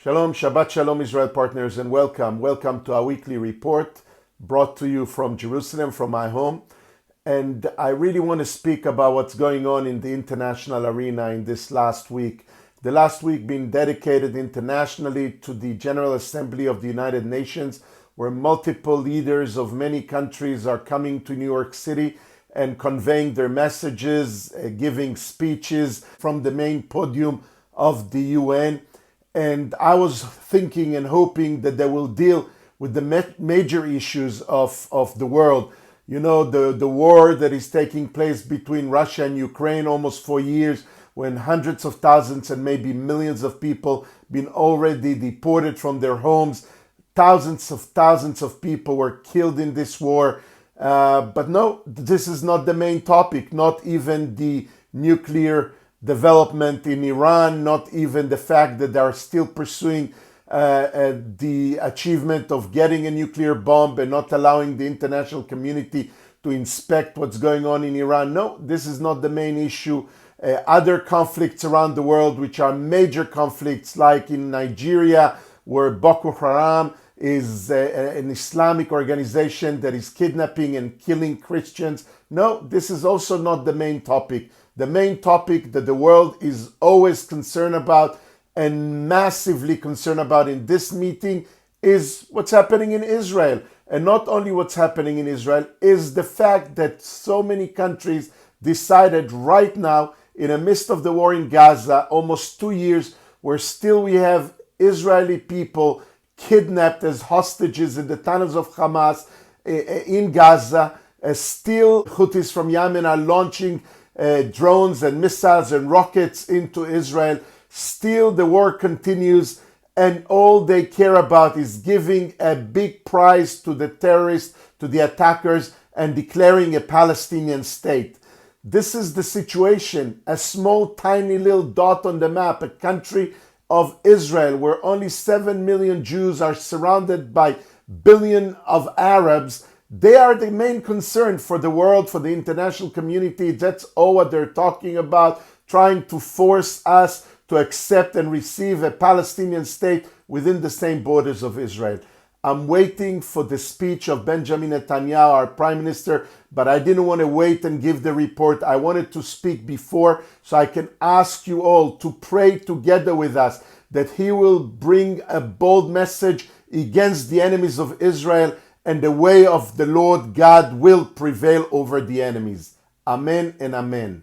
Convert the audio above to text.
Shalom, Shabbat Shalom, Israel partners, and welcome. Welcome to our weekly report brought to you from Jerusalem, from my home. And I really want to speak about what's going on in the international arena in this last week. The last week being dedicated internationally to the General Assembly of the United Nations, where multiple leaders of many countries are coming to New York City and conveying their messages, giving speeches from the main podium of the UN. And I was thinking and hoping that they will deal with the major issues of the world. You know, the war that is taking place between Russia and Ukraine almost 4 years, when hundreds of thousands and maybe millions of people been already deported from their homes. Thousands of people were killed in this war. But no, this is not the main topic, not even the nuclear development in Iran, not even the fact that they are still pursuing the achievement of getting a nuclear bomb and not allowing the international community to inspect what's going on in Iran. No, this is not the main issue. Other conflicts around the world, which are major conflicts, like in Nigeria, where Boko Haram is an Islamic organization that is kidnapping and killing Christians. No, this is also not the main topic. The main topic that the world is always concerned about and massively concerned about in this meeting is what's happening in Israel. And not only what's happening in Israel, is the fact that so many countries decided right now, in the midst of the war in Gaza, almost 2 years, where still we have Israeli people kidnapped as hostages in the tunnels of Hamas in Gaza. Still, Houthis from Yemen are launching drones and missiles and rockets into Israel. Still, the war continues, and all they care about is giving a big prize to the terrorists, to the attackers, and declaring a Palestinian state. This is the situation. A small, tiny little dot on the map, a country of Israel, where only 7 million Jews are surrounded by billions of Arabs. They are the main concern for the world, for the international community. That's all what they're talking about, trying to force us to accept and receive a Palestinian state within the same borders of Israel. I'm waiting for the speech of Benjamin Netanyahu, our prime minister, but I didn't want to wait and give the report. I wanted to speak before so I can ask you all to pray together with us that he will bring a bold message against the enemies of Israel, and the way of the Lord God will prevail over the enemies. Amen and amen.